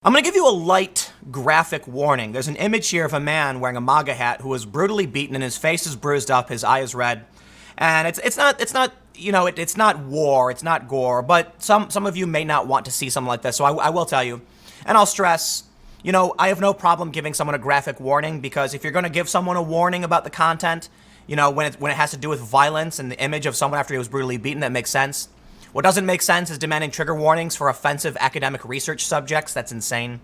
I'm going to give you a light graphic warning. There's an image here of a man wearing a MAGA hat who was brutally beaten and his face is bruised up, his eye is red. And it's not war, it's not gore, but some of you may not want to see something like this. So I will tell you, and I'll stress, I have no problem giving someone a graphic warning, because if you're going to give someone a warning about the content, when it has to do with violence and the image of someone after he was brutally beaten, that makes sense. What doesn't make sense is demanding trigger warnings for offensive academic research subjects. That's insane.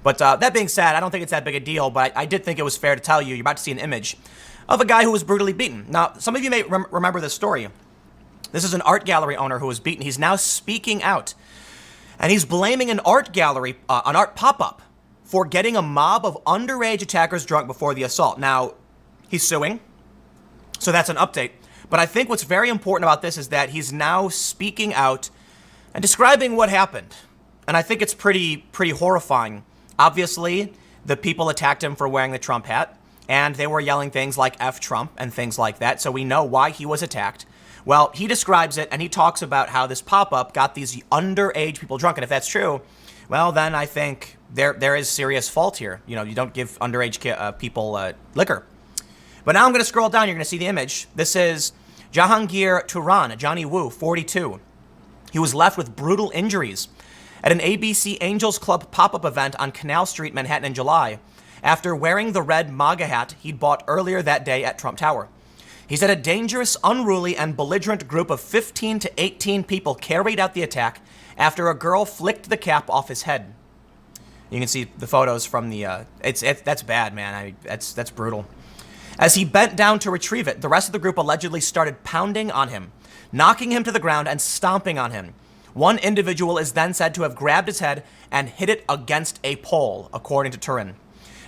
But that being said, I don't think it's that big a deal, but I did think it was fair to tell you, you're about to see an image of a guy who was brutally beaten. Now, some of you may remember this story. This is an art gallery owner who was beaten. He's now speaking out, and he's blaming an art gallery, an art pop-up, for getting a mob of underage attackers drunk before the assault. Now, he's suing, so that's an update. But I think what's very important about this is that he's now speaking out and describing what happened. And I think it's pretty horrifying. Obviously, the people attacked him for wearing the Trump hat, and they were yelling things like F Trump and things like that. So we know why he was attacked. Well, he describes it, and he talks about how this pop-up got these underage people drunk. And if that's true, well, then I think there is serious fault here. You don't give underage people liquor. But now I'm going to scroll down. You're going to see the image. This is Jahangir Turan, Johnny Wu, 42. He was left with brutal injuries at an ABC Angels Club pop-up event on Canal Street, Manhattan in July, after wearing the red MAGA hat he'd bought earlier that day at Trump Tower. He said a dangerous, unruly, and belligerent group of 15 to 18 people carried out the attack after a girl flicked the cap off his head. You can see the photos from the, that's bad, man. That's brutal. As he bent down to retrieve it, the rest of the group allegedly started pounding on him, knocking him to the ground and stomping on him. One individual is then said to have grabbed his head and hit it against a pole, according to Turan.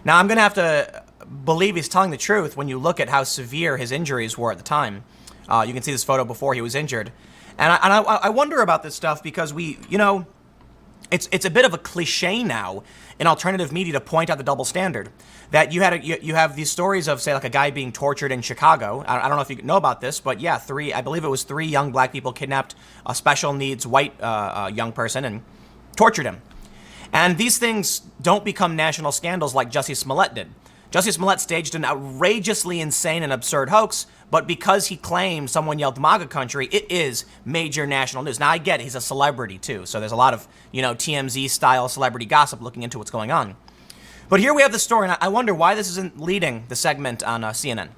Now, I'm going to have to believe he's telling the truth when you look at how severe his injuries were at the time. You can see this photo before he was injured. And I wonder about this stuff because it's a bit of a cliche now in alternative media to point out the double standard. That you have these stories of, say, like a guy being tortured in Chicago. I don't know if you know about this, but yeah, I believe it was three young black people kidnapped a special needs white young person and tortured him. And these things don't become national scandals like Jussie Smollett did. Jussie Smollett staged an outrageously insane and absurd hoax, but because he claimed someone yelled MAGA country, it is major national news. Now, I get it, he's a celebrity too, so there's a lot of, TMZ-style celebrity gossip looking into what's going on. But here we have the story, and I wonder why this isn't leading the segment on CNN.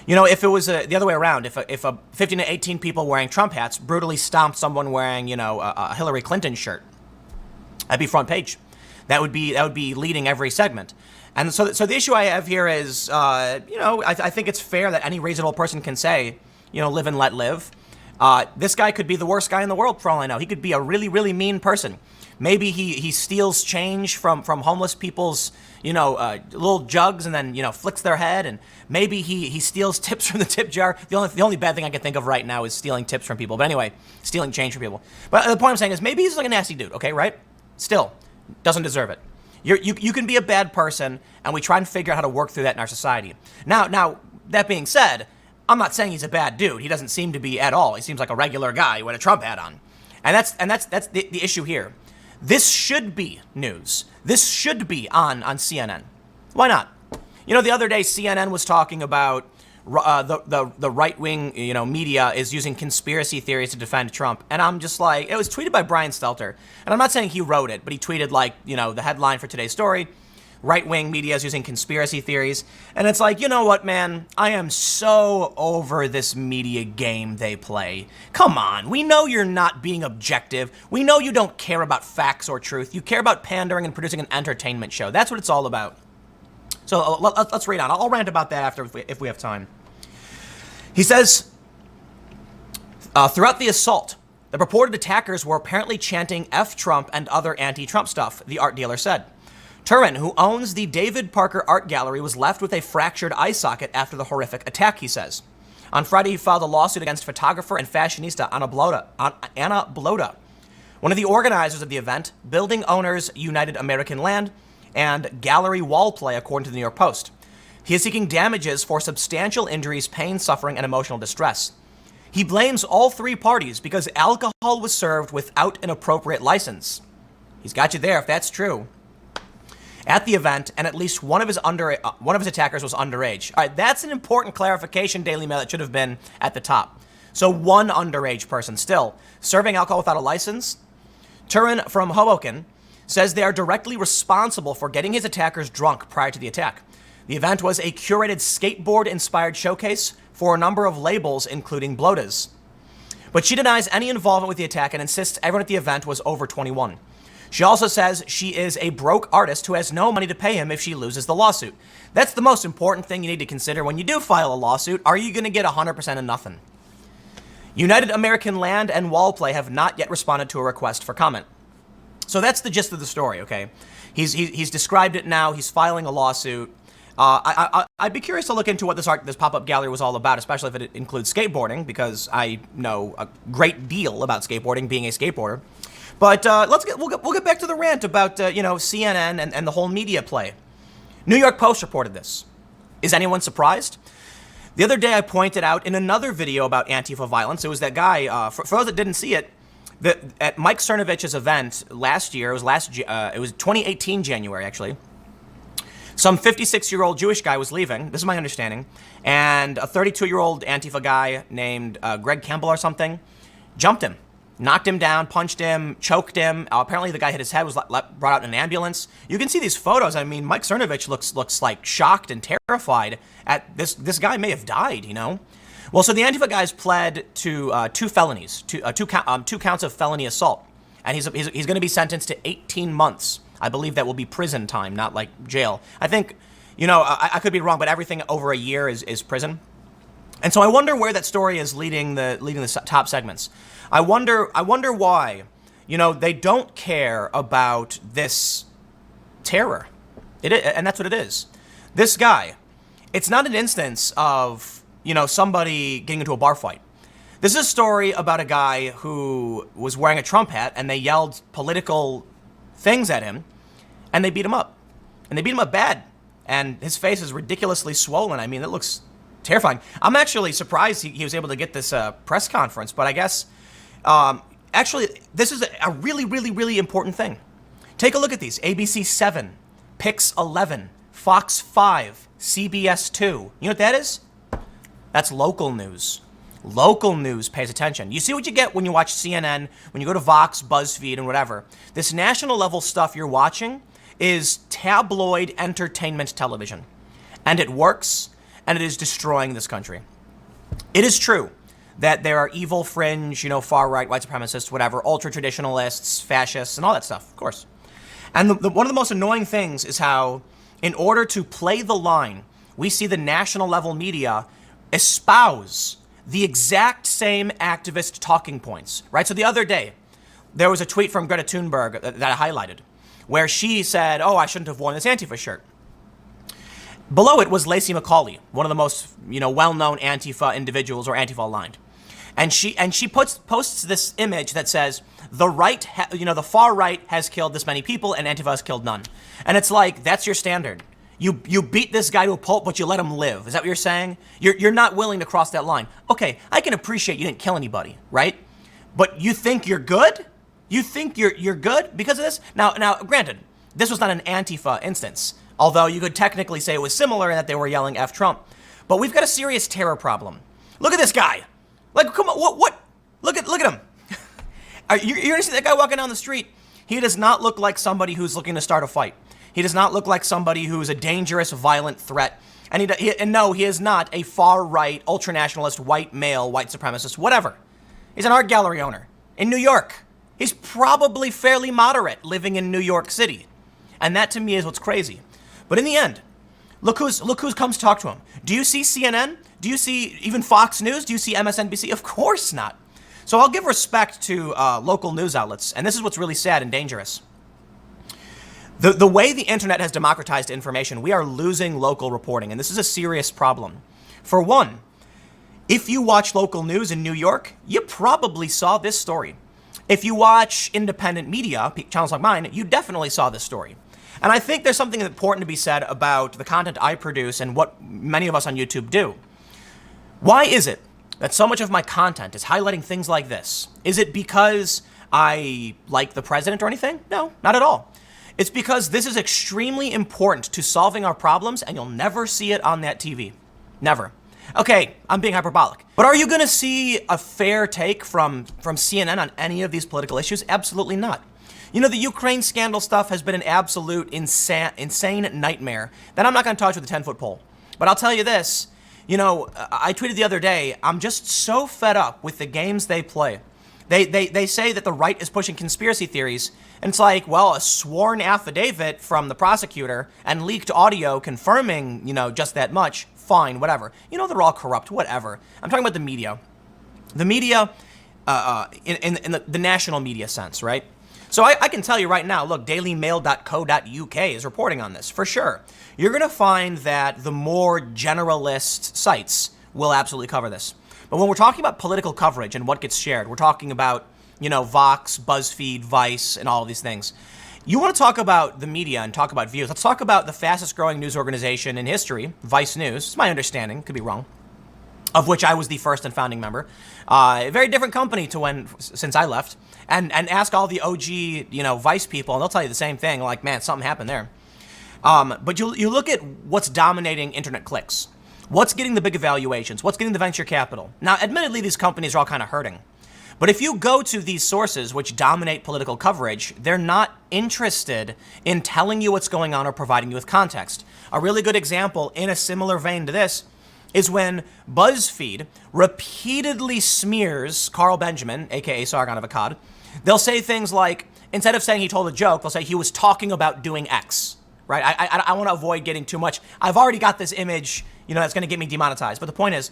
If it was the other way around, if a 15 to 18 people wearing Trump hats brutally stomped someone wearing, a Hillary Clinton shirt, that'd be front page. That would be leading every segment. And so the issue I have here is, I think it's fair that any reasonable person can say, live and let live. This guy could be the worst guy in the world for all I know. He could be a really, really mean person. Maybe he steals change from homeless people's, little jugs and then, flicks their head. And maybe he steals tips from the tip jar. The only bad thing I can think of right now is stealing tips from people. But anyway, stealing change from people. But the point I'm saying is maybe he's like a nasty dude, okay, right? Still, doesn't deserve it. You can be a bad person, and we try and figure out how to work through that in our society. Now, that being said, I'm not saying he's a bad dude. He doesn't seem to be at all. He seems like a regular guy with a Trump hat on. And that's the issue here. This should be news. This should be on CNN. Why not? The other day CNN was talking about the right-wing media is using conspiracy theories to defend Trump, and I'm just like, it was tweeted by Brian Stelter, and I'm not saying he wrote it, but he tweeted the headline for today's story: right-wing media is using conspiracy theories. And it's like, you know what, man? I am so over this media game they play. Come on. We know you're not being objective. We know you don't care about facts or truth. You care about pandering and producing an entertainment show. That's what it's all about. So let's read on. I'll rant about that after if we have time. He says, throughout the assault, the purported attackers were apparently chanting F Trump and other anti-Trump stuff, the art dealer said. Turan, who owns the David Parker Art Gallery, was left with a fractured eye socket after the horrific attack, he says. On Friday, he filed a lawsuit against photographer and fashionista Anna Blota, one of the organizers of the event, Building Owners United American Land, and Gallery Wall Play, according to the New York Post. He is seeking damages for substantial injuries, pain, suffering, and emotional distress. He blames all three parties because alcohol was served without an appropriate license. He's got you there if that's true. at the event, and at least one of his attackers was underage. All right, that's an important clarification, Daily Mail. That should have been at the top. So one underage person still serving alcohol without a license. Turin from Hoboken says they are directly responsible for getting his attackers drunk prior to the attack. The event was a curated skateboard-inspired showcase for a number of labels, including Blodas. But she denies any involvement with the attack and insists everyone at the event was over 21. She also says she is a broke artist who has no money to pay him if she loses the lawsuit. That's the most important thing you need to consider when you do file a lawsuit. Are you going to get 100% of nothing? United American Land and Wallplay have not yet responded to a request for comment. So that's the gist of the story, okay? He's described it now. He's filing a lawsuit. I'd be curious to look into what this pop-up gallery was all about, especially if it includes skateboarding, because I know a great deal about skateboarding, being a skateboarder. But we'll get back to the rant about CNN and the whole media play. New York Post reported this. Is anyone surprised? The other day I pointed out in another video about Antifa violence, it was that guy, for those that didn't see it, at Mike Cernovich's event last year, it was 2018 January actually, some 56-year-old Jewish guy was leaving, this is my understanding, and a 32-year-old Antifa guy named Greg Campbell or something jumped him. Knocked him down, punched him, choked him. Apparently the guy hit his head, was brought out in an ambulance. You can see these photos. I mean, Mike Cernovich looks like shocked and terrified at this. This guy may have died, you know? Well, so the Antifa guys pled to two felonies, two counts of felony assault. And he's going to be sentenced to 18 months. I believe that will be prison time, not like jail. I think, I could be wrong, but everything over a year is prison. And so I wonder where that story is leading the top segments. I wonder why, they don't care about this terror. And that's what it is. This guy, it's not an instance of, somebody getting into a bar fight. This is a story about a guy who was wearing a Trump hat and they yelled political things at him and they beat him up. And they beat him up bad. And his face is ridiculously swollen. I mean, it looks terrifying. I'm actually surprised he was able to get this press conference, but I guess actually this is a really, really, really important thing. Take a look at these. ABC 7, Pix 11, Fox 5, CBS 2. You know what that is? That's local news. Local news pays attention. You see what you get when you watch CNN, when you go to Vox, BuzzFeed, and whatever. This national level stuff you're watching is tabloid entertainment television. And it works, and it is destroying this country. It is true that there are evil fringe, far-right, white supremacists, whatever, ultra-traditionalists, fascists, and all that stuff, of course. And one of the most annoying things is how, in order to play the line, we see the national level media espouse the exact same activist talking points, right? So the other day, there was a tweet from Greta Thunberg that I highlighted, where she said, I shouldn't have worn this Antifa shirt. Below it was Lacey McCauley, one of the most, well-known Antifa individuals or Antifa aligned. And she posts this image that says, the far right has killed this many people and Antifa has killed none. And it's like, that's your standard. You beat this guy to a pulp, but you let him live. Is that what you're saying? You're not willing to cross that line. Okay, I can appreciate you didn't kill anybody, right? But you think you're good? You think you're good because of this? Now, granted, this was not an Antifa instance, although you could technically say it was similar in that they were yelling F Trump. But we've got a serious terror problem. Look at this guy. Like, come on, what? Look at him. You're gonna see that guy walking down the street. He does not look like somebody who's looking to start a fight. He does not look like somebody who's a dangerous, violent threat. And no, he is not a far-right, ultranationalist, white male, white supremacist, whatever. He's an art gallery owner in New York. He's probably fairly moderate living in New York City. And that to me is what's crazy. But in the end, look who comes to talk to him. Do you see CNN? Do you see even Fox News? Do you see MSNBC? Of course not. So I'll give respect to local news outlets. And this is what's really sad and dangerous. The way the internet has democratized information, we are losing local reporting, and this is a serious problem. For one, if you watch local news in New York, you probably saw this story. If you watch independent media, channels like mine, you definitely saw this story. And I think there's something important to be said about the content I produce and what many of us on YouTube do. Why is it that so much of my content is highlighting things like this? Is it because I like the president or anything? No, not at all. It's because this is extremely important to solving our problems, and you'll never see it on that TV. Never. Okay, I'm being hyperbolic. But are you going to see a fair take from CNN on any of these political issues? Absolutely not. You know, the Ukraine scandal stuff has been an absolute insane nightmare that I'm not going to touch with a 10-foot pole. But I'll tell you this, you know, I tweeted the other day, I'm just so fed up with the games they play. They say that the right is pushing conspiracy theories, and it's like, well, a sworn affidavit from the prosecutor and leaked audio confirming, you know, just that much, fine, whatever. You know, they're all corrupt, whatever. I'm talking about the media. The media, in the national media sense, right? So I can tell you right now, look, dailymail.co.uk is reporting on this, for sure. You're going to find that the more generalist sites will absolutely cover this. But when we're talking about political coverage and what gets shared, we're talking about, you know, Vox, BuzzFeed, Vice, and all of these things. You want to talk about the media and talk about views. Let's talk about the fastest growing news organization in history, Vice News. It's my understanding, could be wrong, of which I was the first and founding member. A very different company to since I left. And ask all the OG, you know, Vice people, and they'll tell you the same thing. Like, man, something happened there. But you look at what's dominating internet clicks. What's getting the big evaluations? What's getting the venture capital? Now, admittedly, these companies are all kind of hurting. But if you go to these sources which dominate political coverage, they're not interested in telling you what's going on or providing you with context. A really good example in a similar vein to this is when BuzzFeed repeatedly smears Carl Benjamin, aka Sargon of Akkad. They'll say things like, instead of saying he told a joke, they'll say he was talking about doing X, right? I want to avoid getting too much. I've already got this image, you know, that's going to get me demonetized. But the point is,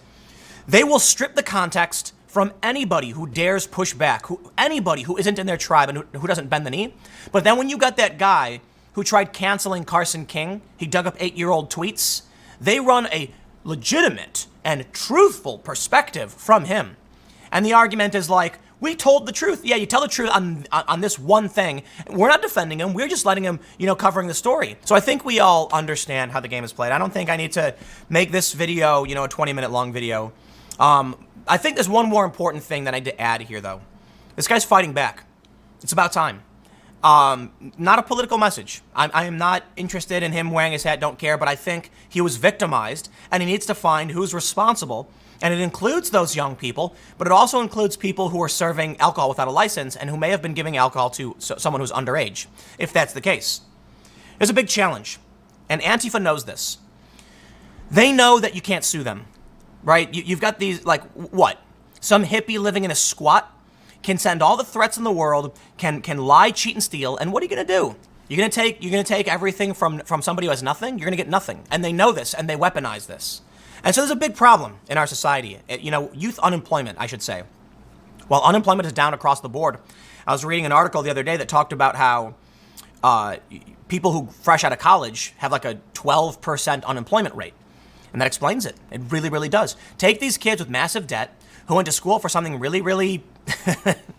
they will strip the context from anybody who dares push back, anybody who isn't in their tribe and who doesn't bend the knee. But then when you got that guy who tried canceling Carson King, he dug up 8-year-old tweets, they run a legitimate and truthful perspective from him. And the argument is like, we told the truth. Yeah, you tell the truth on this one thing. We're not defending him. We're just letting him, you know, covering the story. So I think we all understand how the game is played. I don't think I need to make this video, you know, a 20-minute long video. I think there's one more important thing that I need to add here, though. This guy's fighting back. It's about time. Not a political message. I am not interested in him wearing his hat, don't care, but I think he was victimized, and he needs to find who's responsible. And it includes those young people, but it also includes people who are serving alcohol without a license and who may have been giving alcohol to someone who's underage, if that's the case. There's a big challenge, and Antifa knows this. They know that you can't sue them, right? You've got these, like, what? Some hippie living in a squat can send all the threats in the world, can lie, cheat, and steal, and what are you going to do? You're going to take everything from somebody who has nothing? You're going to get nothing. And they know this, and they weaponize this. And so there's a big problem in our society. You know, youth unemployment, I should say. While unemployment is down across the board, I was reading an article the other day that talked about how people who fresh out of college have like a 12% unemployment rate. And that explains it. It really, really does. Take these kids with massive debt who went to school for something really, really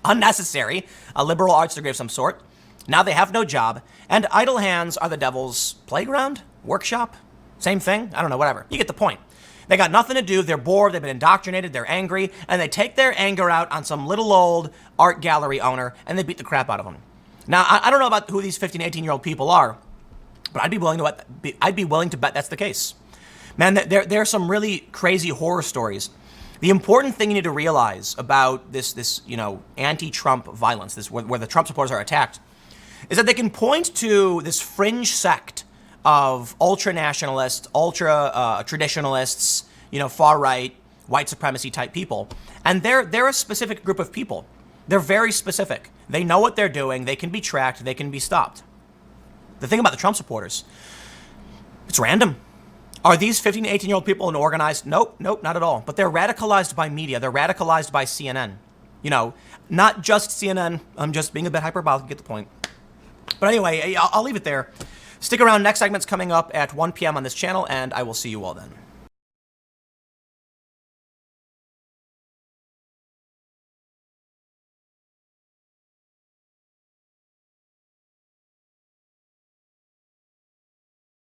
unnecessary, a liberal arts degree of some sort. Now they have no job, and idle hands are the devil's playground, workshop, same thing. I don't know, whatever. You get the point. They got nothing to do. They're bored. They've been indoctrinated. They're angry. And they take their anger out on some little old art gallery owner, and they beat the crap out of them. Now, I don't know about who these 15, 18-year-old people are, but I'd be willing to bet that's the case. Man, there are some really crazy horror stories. The important thing you need to realize about this you know, anti-Trump violence, this where the Trump supporters are attacked, is that they can point to this fringe sect of ultra-nationalists, ultra-traditionalists, you know, far-right, white supremacy type people. And they're a specific group of people. They're very specific. They know what they're doing. They can be tracked. They can be stopped. The thing about the Trump supporters, it's random. Are these 15 to 18-year-old people in organized? Nope, not at all. But they're radicalized by media. They're radicalized by CNN. You know, not just CNN. I'm just being a bit hyperbolic, get the point. But anyway, I'll leave it there. Stick around. Next segment's coming up at 1 p.m. on this channel, and I will see you all then.